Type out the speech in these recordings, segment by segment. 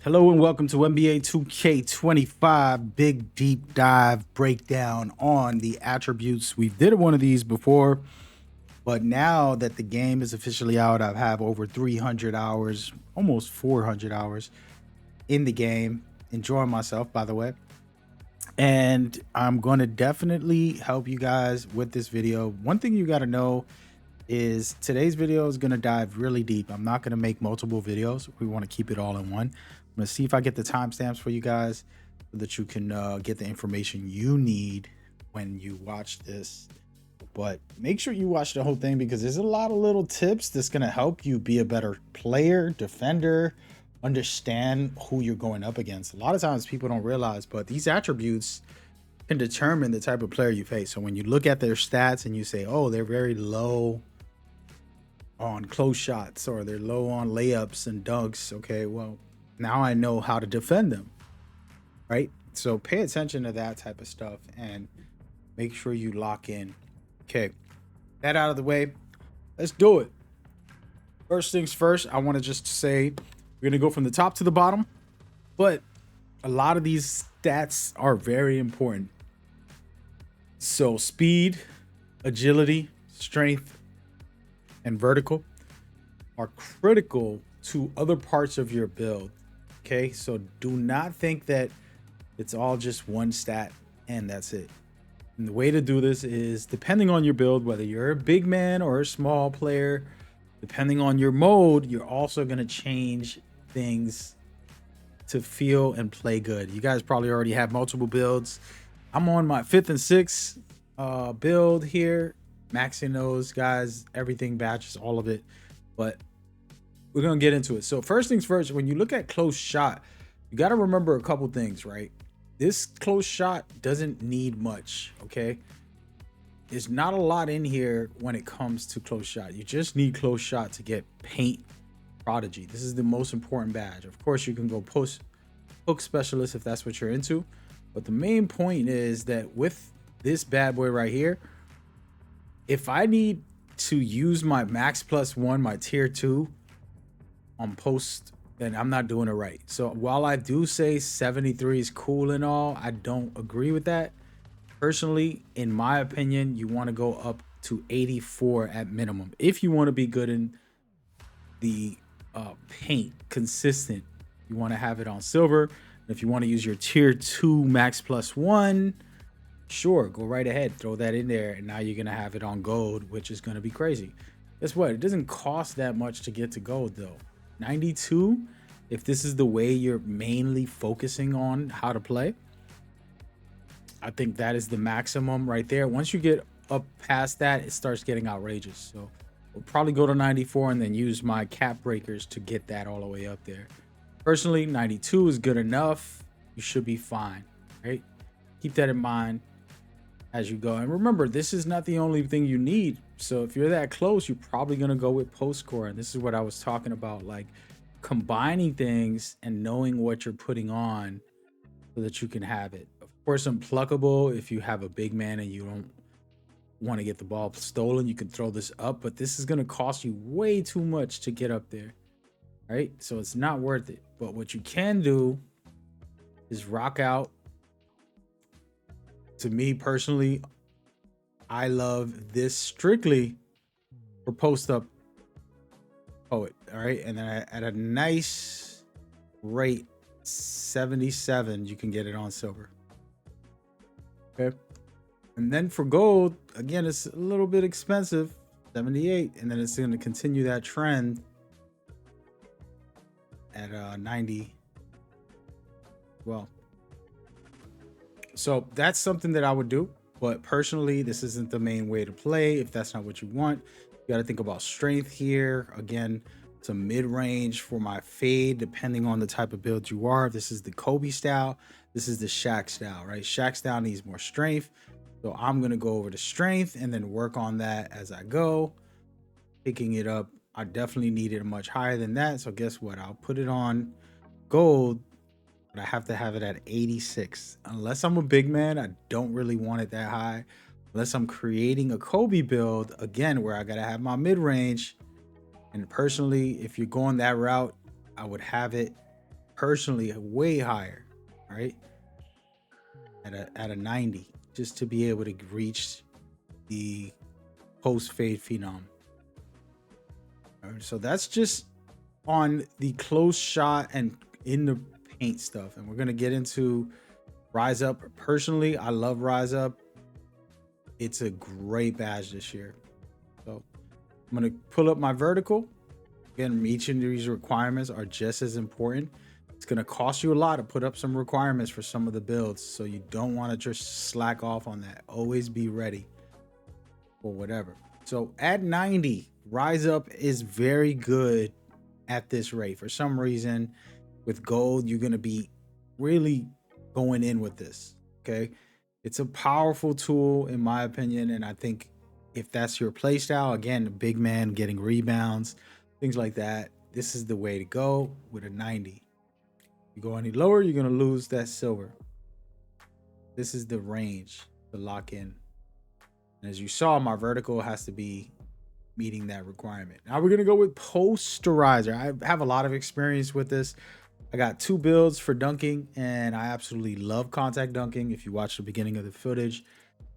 Hello and welcome to NBA 2K25 big deep dive breakdown on the attributes. We did one of these before, but now that the game is officially out, I have over 300 hours, almost 400 hours in the game, enjoying myself, by the way. And I'm going to definitely help you guys with this video. One thing you got to know is today's video is going to dive really deep. I'm not going to make multiple videos. We want to keep it all in one. I'm going to see if I get the timestamps for you guys so that you can get the information you need when you watch this. But make sure you watch the whole thing because there's a lot of little tips that's going to help you be a better player, defender, understand who you're going up against. A lot of times people don't realize, but these attributes can determine the type of player you face. So when you look at their stats and you say, oh, they're very low on close shots or they're low on layups and dunks, okay, well, now I know how to defend them, right? So pay attention to that type of stuff and make sure you lock in. Okay, that out of the way, let's do it. First things first, I want to just say we're going to go from the top to the bottom, but a lot of these stats are very important. So speed, agility, strength, and vertical are critical to other parts of your build. Okay, so do not think that it's all just one stat and that's it. And the way to do this is depending on your build, whether you're a big man or a small player, depending on your mode, you're also going to change things to feel and play good. You guys probably already have multiple builds. I'm on my 5th and 6th build here, maxing those guys, everything, batches, all of it. But we're going to get into it. So first things first, when you look at close shot, you got to remember a couple things, right? This close shot doesn't need much, okay? There's not a lot in here when it comes to close shot. You just need close shot to get paint prodigy. This is the most important badge. Of course, you can go post hook specialist if that's what you're into. But the main point is that with this bad boy right here, if I need to use my max +1, my tier 2 on post, then I'm not doing it right. So while I do say 73 is cool and all, I don't agree with that. Personally, in my opinion, you want to go up to 84 at minimum. If you want to be good in the paint, consistent, you want to have it on silver. If you want to use your tier 2 max +1, sure, go right ahead, throw that in there, and now you're gonna have it on gold, which is gonna be crazy. Guess what? It doesn't cost that much to get to gold though. 92, if this is the way you're mainly focusing on how to play, I think that is the maximum right there. Once you get up past that, it starts getting outrageous. So we'll probably go to 94 and then use my cap breakers to get that all the way up there. Personally, 92 is good enough. You should be fine, right? Keep that in mind as you go. And remember, this is not the only thing you need. So if you're that close, you're probably going to go with post score. And this is what I was talking about, like combining things and knowing what you're putting on so that you can have it. Of course, unpluckable, if you have a big man and you don't want to get the ball stolen, you can throw this up, but this is going to cost you way too much to get up there, right? So it's not worth it. But what you can do is rock out. To me personally, I love this strictly for post up poet. All right, and then at a nice rate, 77, you can get it on silver. Okay, and then for gold, again, it's a little bit expensive, 78, and then it's going to continue that trend at 90. Well, so that's something that I would do, but personally, this isn't the main way to play. If that's not what you want, you got to think about strength here. Again, it's a mid-range for my fade, depending on the type of build you are. If this is the Kobe style, this is the Shaq style, right? Shaq style needs more strength. So I'm going to go over to strength and then work on that as I go, picking it up. I definitely need it much higher than that. So guess what? I'll put it on gold, but I have to have it at 86. Unless I'm a big man, I don't really want it that high. Unless I'm creating a Kobe build, again, where I got to have my mid-range. And personally, if you're going that route, I would have it personally way higher, right? At a 90, just to be able to reach the post fade phenom. All right, so that's just on the close shot and in the paint stuff, and we're gonna get into Rise Up. Personally, I love Rise Up. It's a great badge this year. So I'm gonna pull up my vertical. Again, each of these requirements are just as important. It's gonna cost you a lot to put up some requirements for some of the builds, so you don't want to just slack off on that. Always be ready for whatever. So at 90, Rise Up is very good at this rate. For some reason, with gold, you're gonna be really going in with this. Okay, it's a powerful tool in my opinion, and I think if that's your play style, again, the big man getting rebounds, things like that, this is the way to go with a 90. You go any lower, you're gonna lose that silver. This is the range to lock in. And as you saw, my vertical has to be meeting that requirement. Now we're gonna go with posterizer. I have a lot of experience with this. I got 2 builds for dunking, and I absolutely love contact dunking. If you watch the beginning of the footage,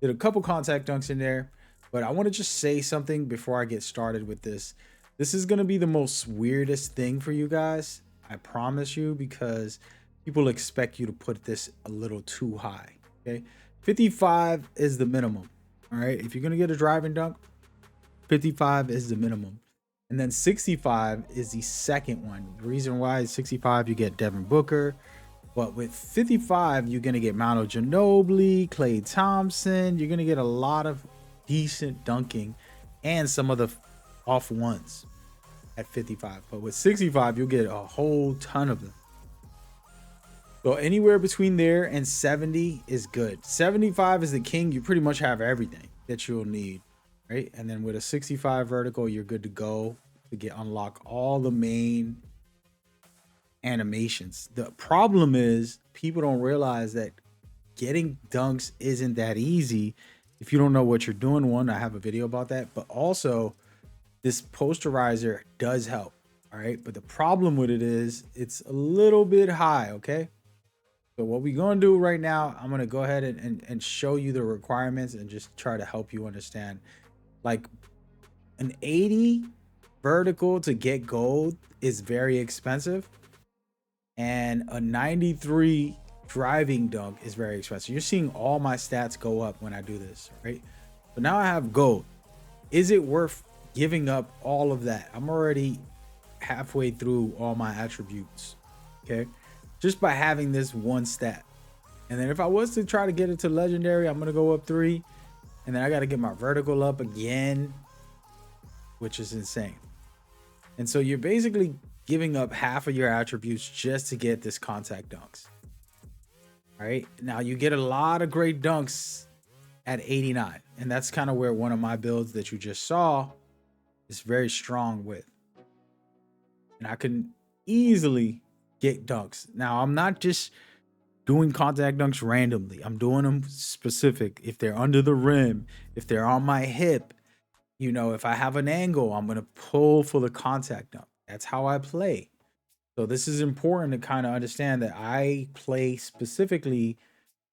did a couple contact dunks in there, but I want to just say something before I get started with this. This is going to be the most weirdest thing for you guys, I promise you, because people expect you to put this a little too high. Okay, 55 is the minimum. All right, if you're going to get a driving dunk, 55 is the minimum. And then 65 is the second one. The reason why is 65, you get Devin Booker. But with 55, you're going to get Manu Ginobili, Klay Thompson. You're going to get a lot of decent dunking and some of the off ones at 55. But with 65, you'll get a whole ton of them. So anywhere between there and 70 is good. 75 is the king. You pretty much have everything that you'll need. Right? And then with a 65 vertical, you're good to go to unlock all the main animations. The problem is people don't realize that getting dunks isn't that easy if you don't know what you're doing. One, I have a video about that, but also this posterizer does help. All right, but the problem with it is it's a little bit high. Okay, so what we're gonna do right now, I'm gonna go ahead and show you the requirements and just try to help you understand. Like an 80 vertical to get gold is very expensive, and a 93 driving dunk is very expensive. You're seeing all my stats go up when I do this, right? So now I have gold. Is it worth giving up all of that? I'm already halfway through all my attributes, okay? Just by having this one stat. And then if I was to try to get it to legendary, I'm gonna go up 3. And then I got to get my vertical up again, which is insane. And so you're basically giving up half of your attributes just to get this contact dunks. All right. Now you get a lot of great dunks at 89. And that's kind of where one of my builds that you just saw is very strong with. And I can easily get dunks. Now I'm not just doing contact dunks randomly. I'm doing them specific. If they're under the rim, if they're on my hip, you know, if I have an angle, I'm going to pull for the contact dunk. That's how I play. So this is important to kind of understand that I play specifically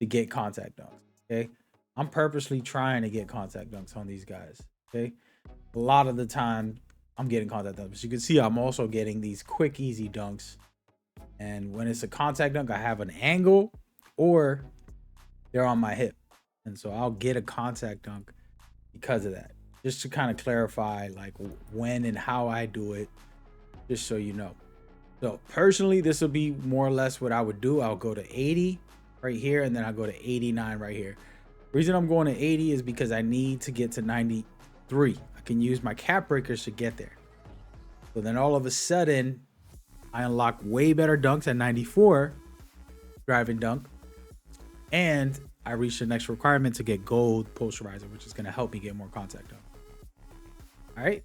to get contact dunks. Okay. I'm purposely trying to get contact dunks on these guys. Okay. A lot of the time I'm getting contact dunks. As you can see, I'm also getting these quick, easy dunks. And when it's a contact dunk, I have an angle or they're on my hip. And so I'll get a contact dunk because of that. Just to kind of clarify like when and how I do it, just so you know. So personally, this will be more or less what I would do. I'll go to 80 right here, and then I'll go to 89 right here. The reason I'm going to 80 is because I need to get to 93. I can use my cap breakers to get there. So then all of a sudden, I unlock way better dunks at 94, driving dunk, and I reach the next requirement to get gold posterizer, which is going to help me get more contact dunk. All right,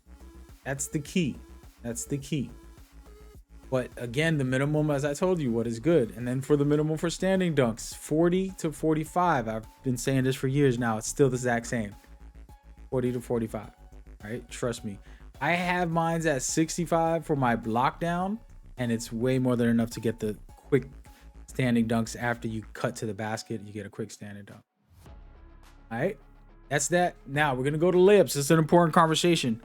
that's the key. That's the key. But again, the minimum, as I told you, what is good. And then for the minimum for standing dunks, 40 to 45. I've been saying this for years now. It's still the exact same. 40 to 45. All right, trust me. I have mines at 65 for my block down, and it's way more than enough to get the quick standing dunks after you cut to the basket. You get a quick standing dunk. All right, that's that. Now we're gonna go to layups. It's an important conversation.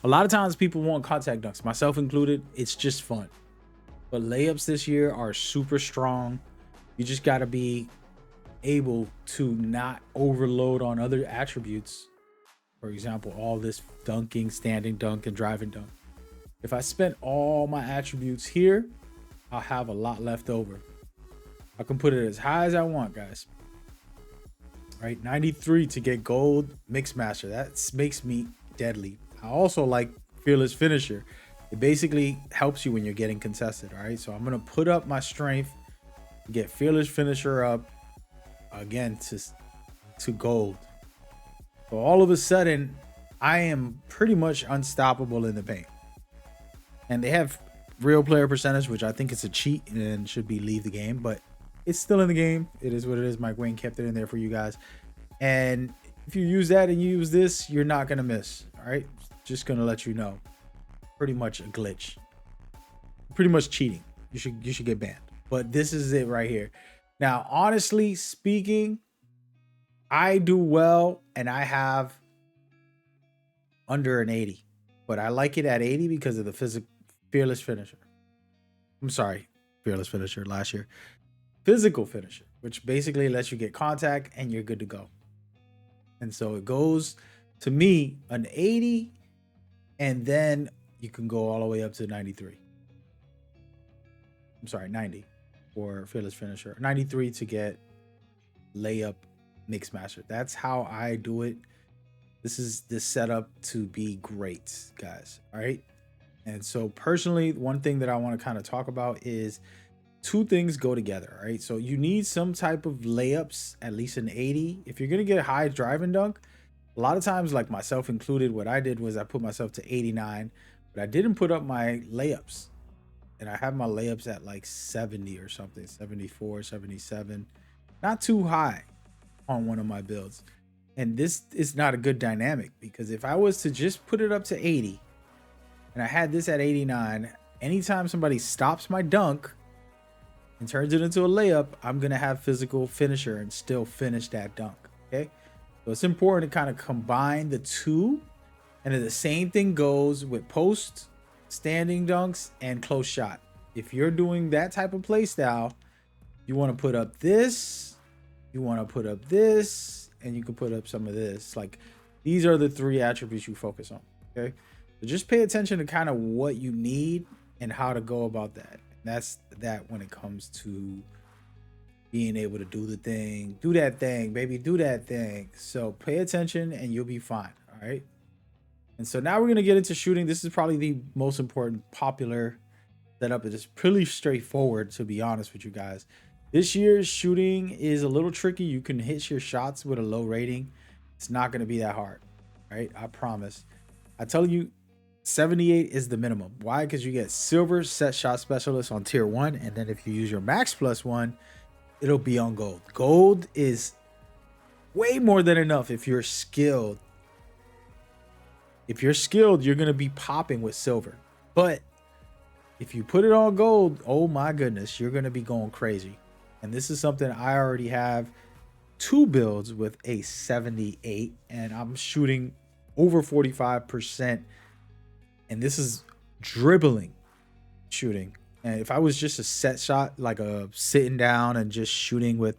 A lot of times people want contact dunks, myself included. It's just fun. But layups this year are super strong. You just got to be able to not overload on other attributes. For example, all this dunking, standing dunk, and driving dunk. If I spent all my attributes here, I'll have a lot left over. I can put it as high as I want, guys. All right, 93 to get gold mix master. That makes me deadly. I also like fearless finisher. It basically helps you when you're getting contested. All right, so I'm gonna put up my strength, get fearless finisher up again to gold. So all of a sudden, I am pretty much unstoppable in the paint. And they have real player percentage, which I think is a cheat and should be leave the game, but it's still in the game. It is what it is. Mike Wayne kept it in there for you guys. And if you use that and you use this, you're not gonna miss. All right, just gonna let you know. Pretty much a glitch. Pretty much cheating. You should get banned. But this is it right here. Now, honestly speaking, I do well and I have under an 80, but I like it at 80 because of the fearless finisher. I'm sorry, fearless finisher last year. Physical finisher, which basically lets you get contact and you're good to go. And so it goes to me an 80, and then you can go all the way up to 93. I'm sorry, 90 for fearless finisher, 93 to get layup mix master. That's how I do it. This is the setup to be great, guys. All right. And so personally, one thing that I want to kind of talk about is two things go together. All right. So you need some type of layups, at least an 80. If you're going to get a high drive and dunk, a lot of times, like myself included, what I did was I put myself to 89, but I didn't put up my layups. And I have my layups at like 70 or something, 74, 77, not too high on one of my builds. And this is not a good dynamic, because if I was to just put it up to 80 and I had this at 89, anytime somebody stops my dunk and turns it into a layup, I'm going to have physical finisher and still finish that dunk. Okay. So it's important to kind of combine the two. And the same thing goes with post, standing dunks, and close shot. If you're doing that type of play style, you want to put up this, you want to put up this, and you can put up some of this. Like, these are the three attributes you focus on. Okay. So just pay attention to kind of what you need and how to go about that. That's that when it comes to being able to do the thing, do that thing, baby, do that thing. So pay attention and you'll be fine. All right. And so now we're going to get into shooting. This is probably the most important popular setup. It is pretty straightforward, to be honest with you guys. This year's shooting is a little tricky. You can hit your shots with a low rating. It's not going to be that hard, right? I promise. I tell you, 78 is the minimum. Why? Because you get silver set shot specialist on tier 1. And then if you use your max plus 1, it'll be on gold. Gold is way more than enough if you're skilled. If you're skilled, you're going to be popping with silver. But if you put it on gold, oh my goodness, you're going to be going crazy. And this is something I already have 2 builds with a 78, and I'm shooting over 45%. And this is dribbling shooting. And if I was just a set shot, like a sitting down and just shooting with,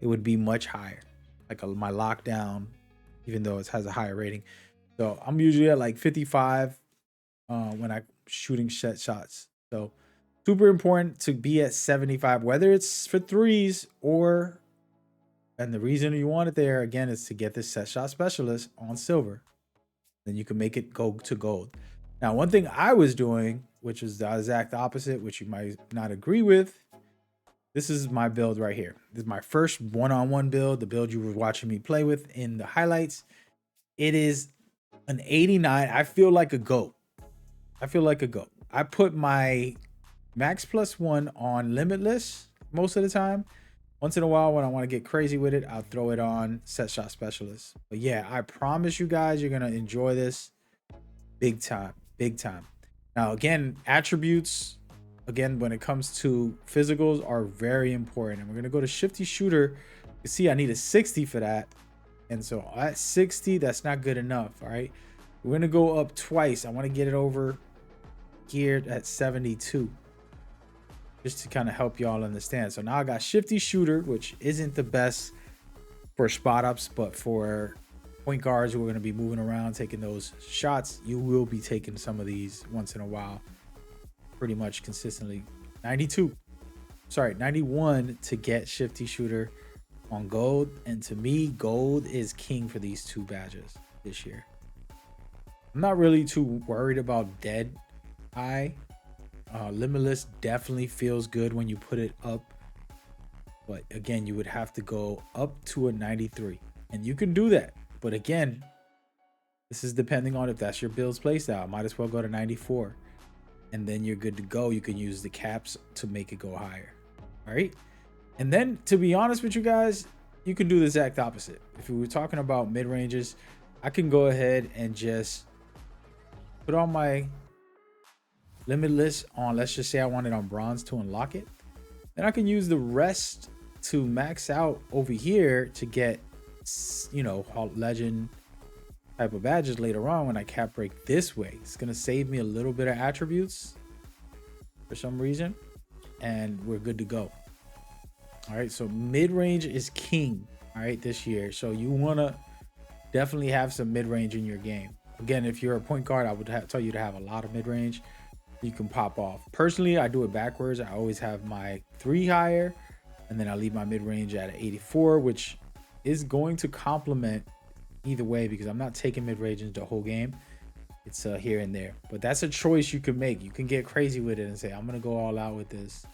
it would be much higher. Like my lockdown, even though it has a higher rating. So I'm usually at like 55 when I'm shooting set shots. So super important to be at 75, whether it's for threes or, and the reason you want it there again is to get this set shot specialist on silver. Then you can make it go to gold. Now, one thing I was doing, which is the exact opposite, which you might not agree with. This is my build right here. This is my first one-on-one build, the build you were watching me play with in the highlights. It is an 89. I feel like a GOAT. I feel like a GOAT. I put my max plus 1 on limitless most of the time. Once in a while, when I want to get crazy with it, I'll throw it on set shot specialist. But yeah, I promise you guys, you're going to enjoy this big time, big time. Now, again, attributes, again, when it comes to physicals, are very important. And we're gonna go to shifty shooter. You see, I need a 60 for that. And so at 60, that's not good enough. All right. We're gonna go up twice. I want to get it over geared at 72. Just to kind of help y'all understand. So now I got shifty shooter, which isn't the best for spot ups, but for point guards who are going to be moving around, taking those shots, you will be taking some of these once in a while, pretty much consistently. 92, sorry, 91 to get shifty shooter on gold. And to me, gold is king for these two badges this year. I'm not really too worried about dead eye. Limitless definitely feels good when you put it up, but again, you would have to go up to a 93, and you can do that. But again, this is depending on if that's your build's playstyle. Might as well go to 94, and then you're good to go. You can use the caps to make it go higher. All right, and then to be honest with you guys, you can do the exact opposite. If we were talking about mid ranges, I can go ahead and just put on my limitless on, let's just say I want it on bronze to unlock it. Then I can use the rest to max out over here to get, you know, legend type of badges later on when I cap break this way. It's going to save me a little bit of attributes for some reason, and we're good to go. All right, so mid-range is king, all right, this year. So you want to definitely have some mid-range in your game. Again, if you're a point guard, I would tell you to have a lot of mid-range. You can pop off. Personally, I do it backwards. I always have my 3 higher, and then I leave my mid-range at 84, which is going to complement either way because I'm not taking mid-range into the whole game. It's here and there. But that's a choice you can make. You can get crazy with it and say, I'm going to go all out with this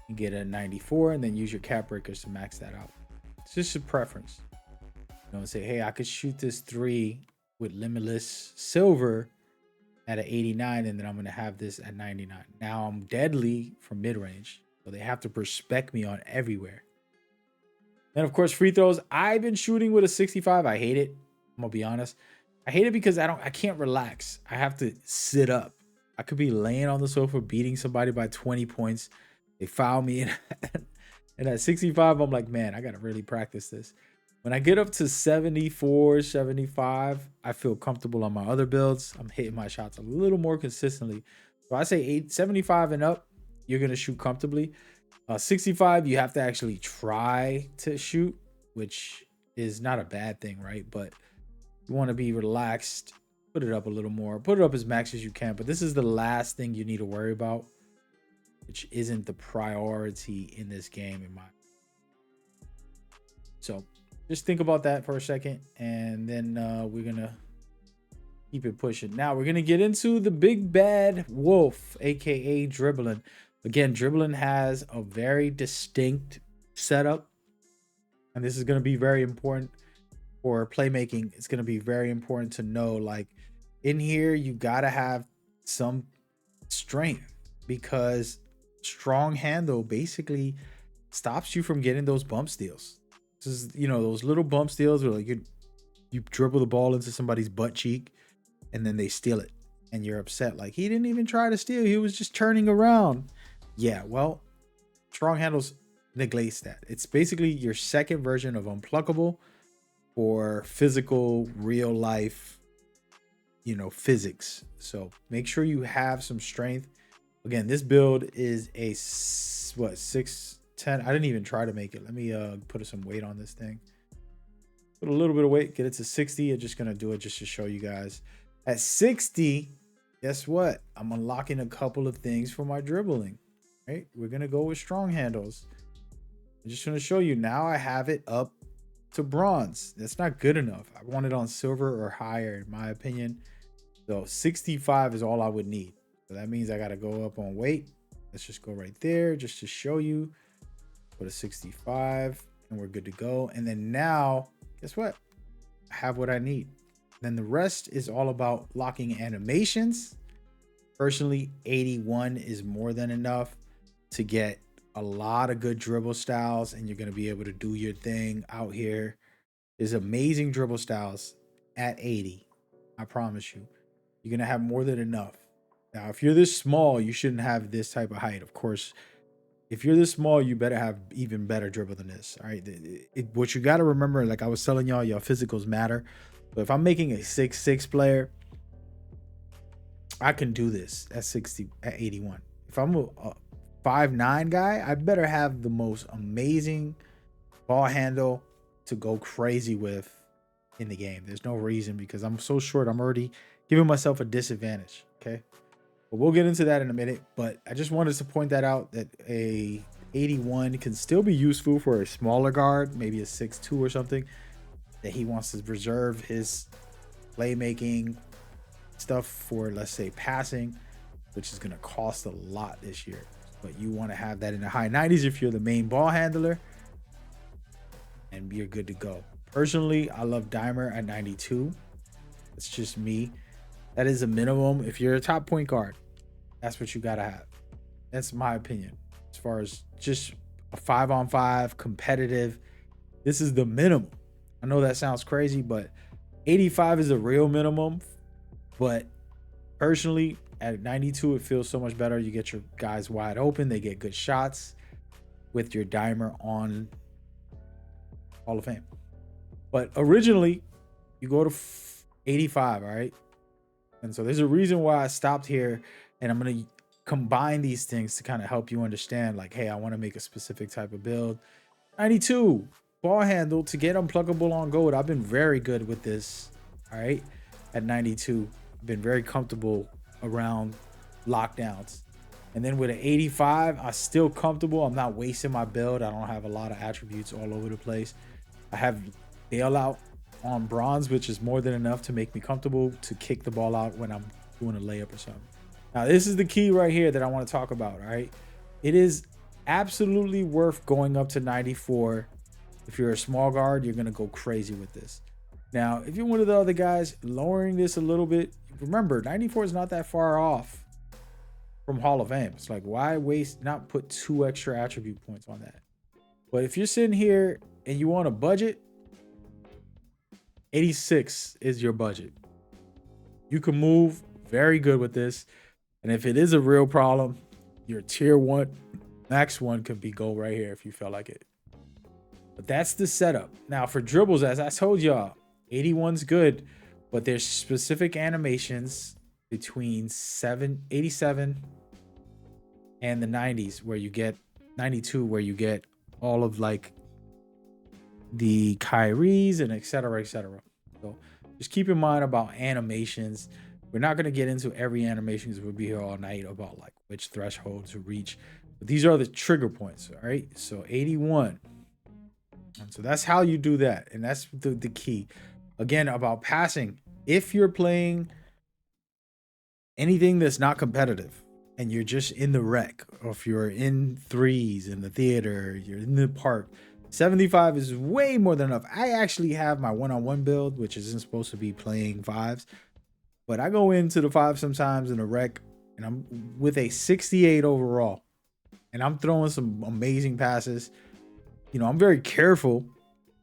and get a 94 and then use your cap breakers to max that out. It's just a preference. You know, say, hey, I could shoot this 3 with limitless silver at an 89, and then I'm going to have this at 99. Now I'm deadly from mid-range, so they have to perspect me on everywhere. And of course, free throws. I've been shooting with a 65. I hate it. I'm gonna be honest. I hate it because I can't relax. I have to sit up. I could be laying on the sofa beating somebody by 20 points. They foul me, and at 65, I'm like, man, I gotta really practice this. When I get up to 74, 75, I feel comfortable on my other builds. I'm hitting my shots a little more consistently. So I say 75 and up, you're going to shoot comfortably. 65, you have to actually try to shoot, which is not a bad thing, right? But you want to be relaxed, put it up a little more. Put it up as max as you can. But this is the last thing you need to worry about, which isn't the priority in this game in my. So just think about that for a second, and then we're gonna keep it pushing. Now we're gonna get into the big bad wolf, aka dribbling. Again, dribbling has a very distinct setup, and this is gonna be very important for playmaking. It's gonna be very important to know, like, in here you gotta have some strength because strong handle basically stops you from getting those bump steals. This is, you know, those little bump steals where like you dribble the ball into somebody's butt cheek and then they steal it and you're upset. Like, he didn't even try to steal. He was just turning around. Yeah, well, strong handles neglects that. It's basically your second version of unpluckable for physical, real life, you know, physics. So make sure you have some strength. Again, this build is a, what, 6'10". I didn't even try to make it. Let me put some weight on this thing. Put a little bit of weight, get it to 60. I'm just gonna do it just to show you guys. At 60, guess what? I'm unlocking a couple of things for my dribbling. Right? We're gonna go with strong handles. I'm just gonna show you now. I have it up to bronze. That's not good enough. I want it on silver or higher, in my opinion. So 65 is all I would need. So that means I gotta go up on weight. Let's just go right there just to show you. Put a 65 and we're good to go. And then now, guess what? I have what I need. Then the rest is all about locking animations. Personally, 81 is more than enough to get a lot of good dribble styles, and you're going to be able to do your thing out here. There's amazing dribble styles at 80. I promise you. You're going to have more than enough. Now, if you're this small, you shouldn't have this type of height. Of course, if you're this small, you better have even better dribble than this. All right. What you got to remember, like I was telling y'all, your physicals matter. But if I'm making a 6'6" player, I can do this at 60, at 81. If I'm a 5'9" guy, I better have the most amazing ball handle to go crazy with in the game. There's no reason, because I'm so short, I'm already giving myself a disadvantage. Okay. But we'll get into that in a minute. But I just wanted to point that out, that a 81 can still be useful for a smaller guard, maybe a 6'2" or something, that he wants to preserve his playmaking stuff for, let's say, passing, which is going to cost a lot this year. But you want to have that in the high 90s if you're the main ball handler, and you're good to go. Personally, I love Dimer at 92. It's just me. That is a minimum. If you're a top point guard, that's what you got to have. That's my opinion. As far as just a 5-on-5 competitive, this is the minimum. I know that sounds crazy, but 85 is a real minimum. But personally, at 92, it feels so much better. You get your guys wide open. They get good shots with your Dimer on Hall of Fame. But originally, you go to 85, all right? And so there's a reason why I stopped here, and I'm going to combine these things to kind of help you understand, like, hey, I want to make a specific type of build. 92, ball handle to get unpluckable on gold. I've been very good with this, all right? At 92, I've been very comfortable around lockdowns. And then with an 85, I'm still comfortable. I'm not wasting my build. I don't have a lot of attributes all over the place. I have bailout on bronze, which is more than enough to make me comfortable to kick the ball out when I'm doing a layup or something. Now, this is the key right here that I want to talk about, all right? It is absolutely worth going up to 94. If you're a small guard, you're going to go crazy with this. Now, if you're one of the other guys, lowering this a little bit, remember, 94 is not that far off from Hall of Fame. It's like, why not put 2 extra attribute points on that? But if you're sitting here and you want a budget, 86 is your budget. You can move very good with this. And if it is a real problem, your tier 1, max 1 could be gold right here if you felt like it. But that's the setup. Now for dribbles, as I told y'all, 81's good, but there's specific animations between 87 and the 90s where you get 92, where you get all of like the Kyries and et cetera, et cetera. So just keep in mind about animations. We're not going to get into every animation because we'll be here all night about like which threshold to reach. But these are the trigger points, all right? So 81. And so that's how you do that. And that's the key. Again, about passing. If you're playing anything that's not competitive and you're just in the rec, or if you're in threes in the theater, you're in the park, 75 is way more than enough. I actually have my one-on-one build, which isn't supposed to be playing fives, but I go into the five sometimes in the rec and I'm with a 68 overall and I'm throwing some amazing passes. You know, I'm very careful,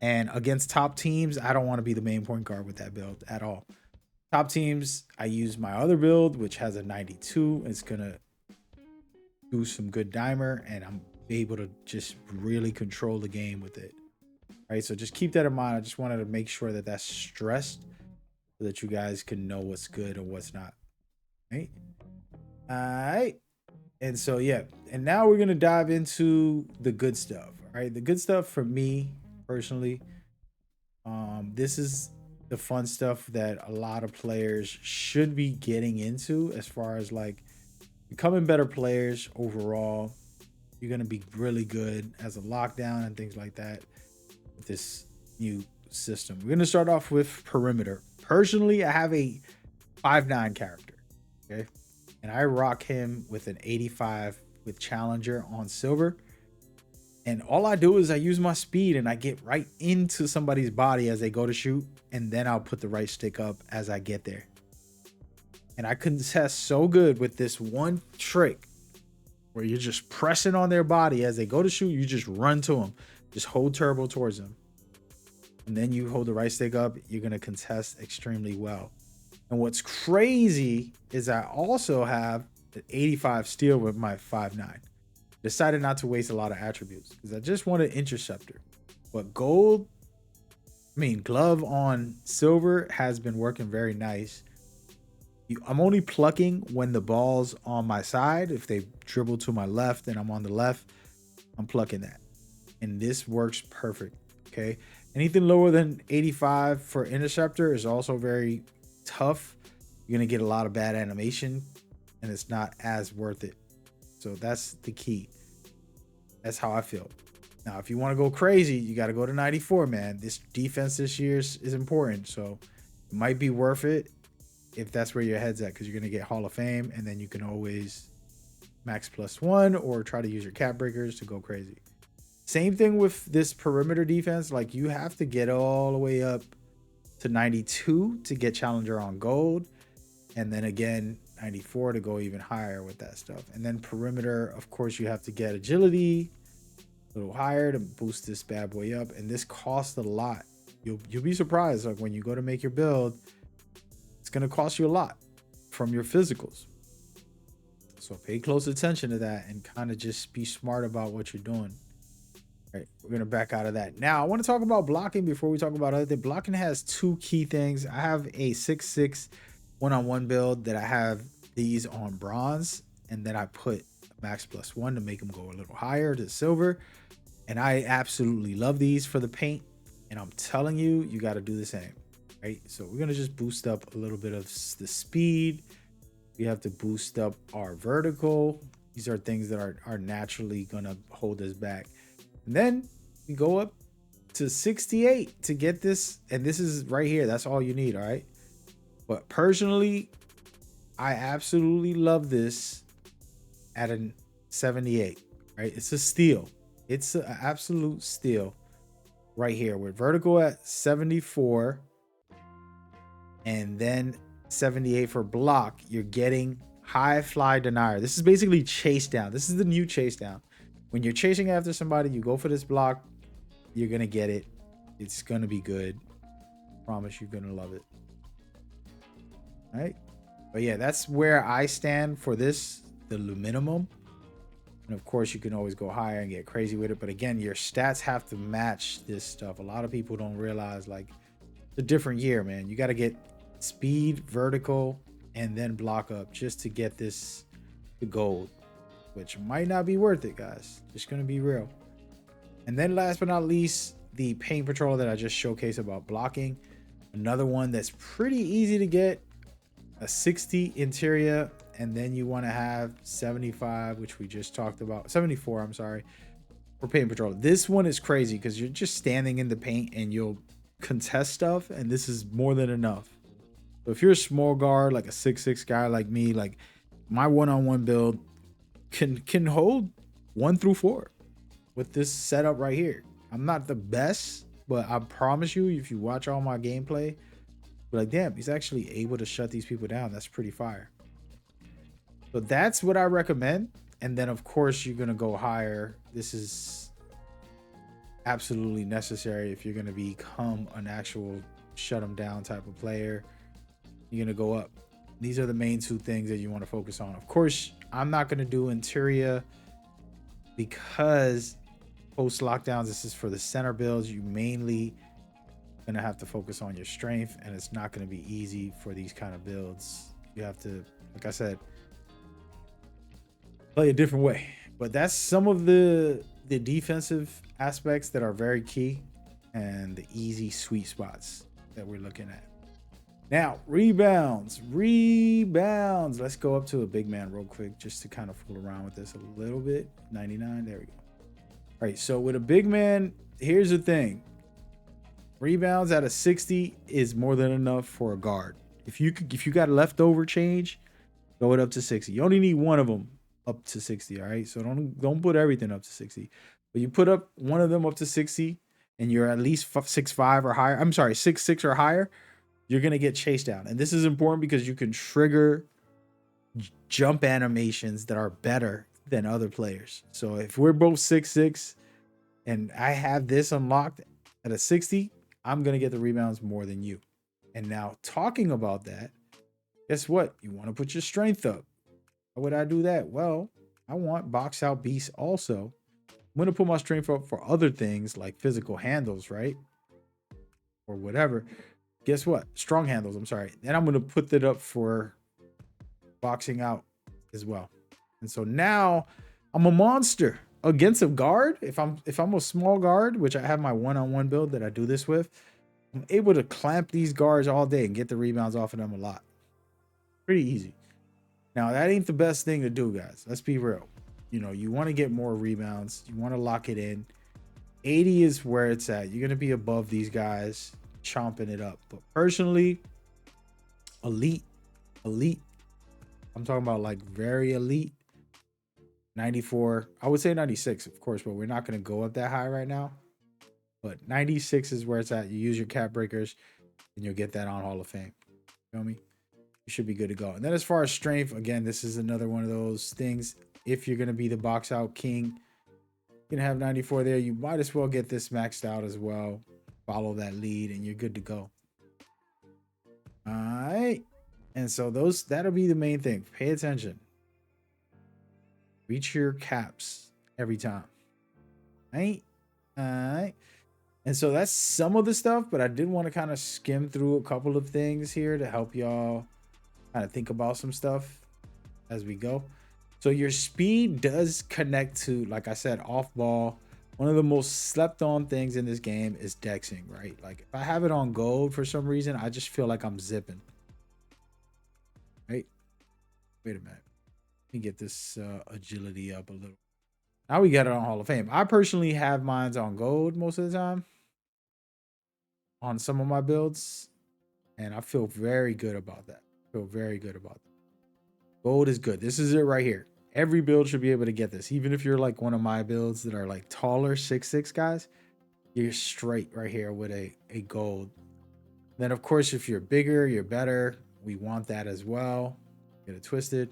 and against top teams, I don't want to be the main point guard with that build at all. Top teams, I use my other build, which has a 92. It's going to do some good dimer, and I'm able to just really control the game with it. All right, so just keep that in mind. I just wanted to make sure that that's stressed so that you guys can know what's good and what's not. Right? All right. And so, yeah. And now we're going to dive into the good stuff. All right. The good stuff for me personally, this is the fun stuff that a lot of players should be getting into as far as like becoming better players overall. You're going to be really good as a lockdown and things like that with this new system. We're going to start off with perimeter. Personally, I have a 5'9" character. Okay. And I rock him with an 85 with Challenger on silver. And all I do is I use my speed and I get right into somebody's body as they go to shoot. And then I'll put the right stick up as I get there. And I contest so good with this one trick where you're just pressing on their body as they go to shoot. You just run to them. Just hold turbo towards them. And then you hold the right stick up. You're going to contest extremely well. And what's crazy is I also have an 85 steal with my 5'9". Decided not to waste a lot of attributes because I just want an interceptor. But gold, I mean, glove on silver has been working very nice. I'm only plucking when the ball's on my side. If they dribble to my left and I'm on the left, I'm plucking that. And this works perfect. Okay. Anything lower than 85 for interceptor is also very tough. You're going to get a lot of bad animation and it's not as worth it. So that's the key. That's how I feel. Now, if you want to go crazy, you got to go to 94, man. This defense this year is important. So it might be worth it if that's where your head's at, because you're going to get Hall of Fame, and then you can always max +1 or try to use your cap breakers to go crazy. Same thing with this perimeter defense. Like, you have to get all the way up to 92 to get challenger on gold, and then again 94 to go even higher with that stuff. And then perimeter, of course, you have to get agility a little higher to boost this bad boy up, and this costs a lot. You'll be surprised, like, when you go to make your build, it's going to cost you a lot from your physicals. So pay close attention to that and kind of just be smart about what you're doing. All right, we're going to back out of that. Now, I want to talk about blocking before we talk about other things. Blocking has two key things. I have a 6'6" one-on-one build that I have these on bronze, and then I put max +1 to make them go a little higher to silver. And I absolutely love these for the paint. And I'm telling you, you got to do the same. Right, so we're gonna just boost up a little bit of the speed. We have to boost up our vertical. These are things that are naturally gonna hold us back. And then we go up to 68 to get this, and this is right here. That's all you need, all right? But personally, I absolutely love this at a 78, right? It's a steal. It's an absolute steal right here. With vertical at 74, and then 78 for block, you're getting high fly denier. This is basically chase down. This is the new chase down. When you're chasing after somebody, you go for this block, you're going to get it. It's going to be good. Promise you're going to love it. All right. But yeah, that's where I stand for this, the minimum. And of course, you can always go higher and get crazy with it. But again, your stats have to match this stuff. A lot of people don't realize, like, it's a different year, man. You got to get speed, vertical, and then block up just to get this to gold, which might not be worth it, guys. Just gonna be real. And then last but not least, the paint patrol that I just showcased about blocking. Another one that's pretty easy to get, a 60 interior, and then you want to have 75, which we just talked about, 74, I'm sorry, for paint patrol. This one is crazy because you're just standing in the paint and you'll contest stuff, and this is more than enough. So if you're a small guard, like a 6'6" guy like me, like, my one-on-one build can hold 1 through 4 with this setup right here. I'm not the best, but I promise you, if you watch all my gameplay, you're like, damn, he's actually able to shut these people down. That's pretty fire. So that's what I recommend. And then, of course, you're going to go higher. This is absolutely necessary if you're going to become an actual shut them down type of player. You're going to go up. These are the main two things that you want to focus on. Of course, I'm not going to do interior because post lockdowns, this is for the center builds. You mainly going to have to focus on your strength, and it's not going to be easy for these kind of builds. You have to, like I said, play a different way. But that's some of the defensive aspects that are very key and the easy sweet spots that we're looking at. Now, rebounds. Let's go up to a big man real quick just to kind of fool around with this a little bit. 99, there we go. All right, so with a big man, here's the thing. Rebounds at a 60 is more than enough for a guard. If you got leftover change, go it up to 60. You only need one of them up to 60, all right? So don't put everything up to 60. But you put up one of them up to 60 and you're at least 6'5" or higher. I'm sorry, 6'6" or higher. You're going to get chased down. And this is important because you can trigger jump animations that are better than other players. So if we're both 6'6" and I have this unlocked at a 60, I'm going to get the rebounds more than you. And now talking about that, Guess what? You want to put your strength up. How would I do that? Well, I want box out beast also. I'm going to put my strength up for other things like physical handles, right? Or whatever. Guess what? Strong handles, I'm sorry. Then I'm going to put that up for boxing out as well. And so now I'm a monster against a guard. If I'm a small guard, which I have my one-on-one build that I do this with, I'm able to clamp these guards all day and get the rebounds off of them a lot. Pretty easy. Now, that ain't the best thing to do, guys. Let's be real. You know, you want to get more rebounds. You want to lock it in. 80 is where it's at. You're going to be above these guys, chomping it up. But personally, elite, I'm talking about like very elite. 94. I would say 96, of course, but we're not going to go up that high right now. But 96 is where it's at. You use your cap breakers and you'll get that on Hall of Fame. You feel me? You should be good to go. And then as far as strength, again, this is another one of those things. If you're going to be the box out king, you're going to have 94 there. You might as well get this maxed out as well. Follow that lead and you're good to go. All right. And so that'll be the main thing. Pay attention. Reach your caps every time. All right. And so that's some of the stuff, but I did want to kind of skim through a couple of things here to help y'all kind of think about some stuff as we go. So your speed does connect to, like I said, off ball. One of the most slept on things in this game is dexing, right? Like if I have it on gold for some reason, I just feel like I'm zipping. Right? Wait a minute. Let me get this agility up a little. Now we got it on Hall of Fame. I personally have mines on gold most of the time on some of my builds, and I feel very good about that. Gold is good. This is it right here. Every build should be able to get this. Even if you're like one of my builds that are like taller 6'6" guys, you're straight right here with a gold. Then of course, if you're bigger, you're better. We want that as well. Get it twisted.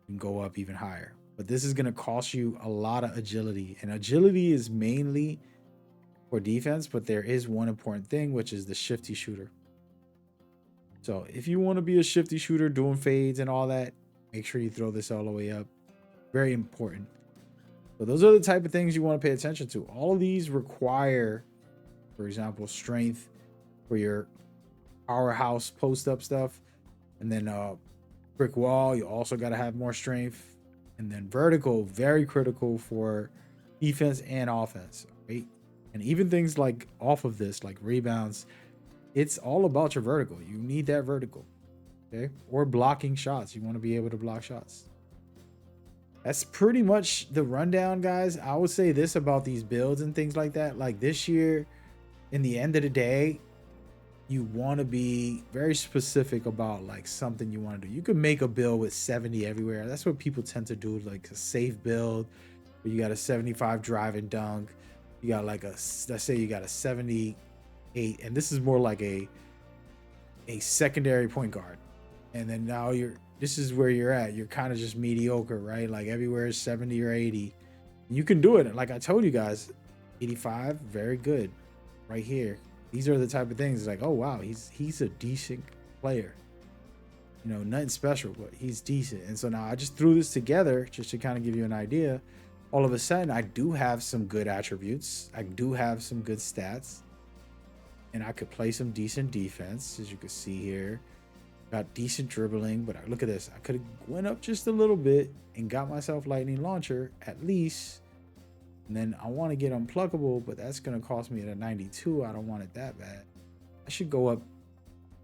You can go up even higher. But this is going to cost you a lot of agility. And agility is mainly for defense, but there is one important thing, which is the shifty shooter. So if you want to be a shifty shooter doing fades and all that, make sure you throw this all the way up. Very important. So those are the type of things you want to pay attention to. All of these require, for example, strength for your powerhouse post-up stuff. And then brick wall, you also got to have more strength. And then vertical, very critical for defense and offense, right? And even things like off of this, like rebounds, it's all about your vertical. You need that vertical, okay? Or blocking shots. You want to be able to block shots. That's pretty much the rundown, guys. I would say this about these builds and things like that. Like this year, in the end of the day, you want to be very specific about like something you want to do. You can make a build with 70 everywhere. That's what people tend to do, like a safe build where you got a 75 drive and dunk. You got like let's say you got a 78, and this is more like a secondary point guard. And then now this is where you're at. You're kind of just mediocre, right? Like everywhere is 70 or 80. You can do it. Like I told you guys, 85, very good right here. These are the type of things like, oh wow, he's a decent player. You know, nothing special, but he's decent. And so now I just threw this together just to kind of give you an idea. All of a sudden, I do have some good attributes. I do have some good stats. And I could play some decent defense, as you can see here. Got decent dribbling, but look at this. I could have went up just a little bit and got myself lightning launcher at least. And then I want to get unpluckable, but that's going to cost me at a 92. I don't want it that bad. I should go up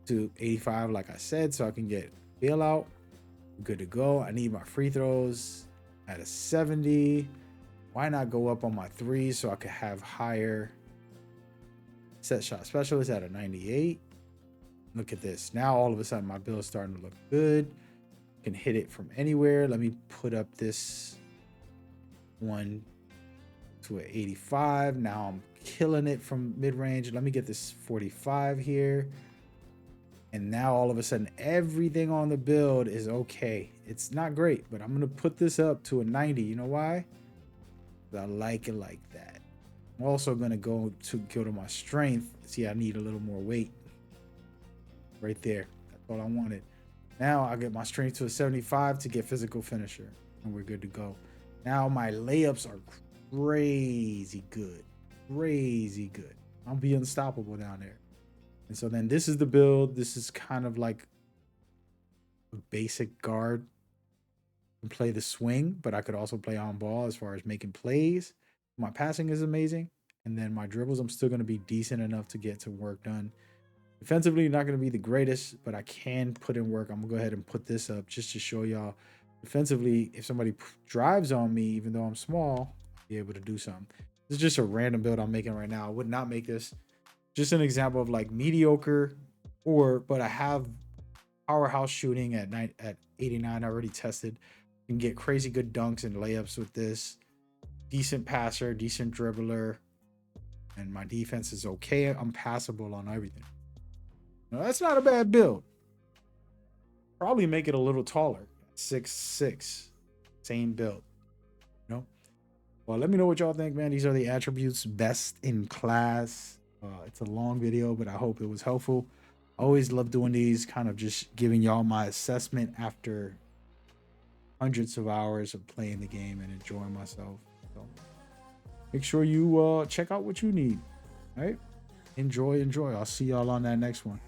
to 85, like I said, so I can get bailout. Good to go. I need my free throws at a 70. Why not go up on my threes so I could have higher set shot specialist at a 98? Look at this. Now all of a sudden my build is starting to look good. Can hit it from anywhere. Let me put up this one to an 85. Now I'm killing it from mid-range. Let me get this 45 here. And now all of a sudden everything on the build is okay. It's not great, but I'm going to put this up to a 90. You know why? I like it like that. I'm also going to go to my strength. See, I need a little more weight right there. all I wanted. Now I get my strength to a 75 to get physical finisher, and we're good to go. Now my layups are crazy good. Crazy good. I'll be unstoppable down there. And so then this is the build. This is kind of like a basic guard. I can play the swing, but I could also play on ball as far as making plays. My passing is amazing. And then my dribbles, I'm still going to be decent enough to get some work done. Defensively, not going to be the greatest, but I can put in work. I'm going to go ahead and put this up just to show y'all. Defensively, if somebody drives on me, even though I'm small, I'll be able to do something. This is just a random build I'm making right now. I would not make this. Just an example of like mediocre, but I have powerhouse shooting at 89. I already tested. You can get crazy good dunks and layups with this. Decent passer, decent dribbler. And my defense is okay. I'm passable on everything. Now, that's not a bad build. Probably make it a little taller. 6'6". Same build. You know? Well, let me know what y'all think, man. These are the attributes best in class. It's a long video, but I hope it was helpful. I always love doing these, kind of just giving y'all my assessment after hundreds of hours of playing the game and enjoying myself. So make sure you check out what you need. All right? Enjoy. I'll see y'all on that next one.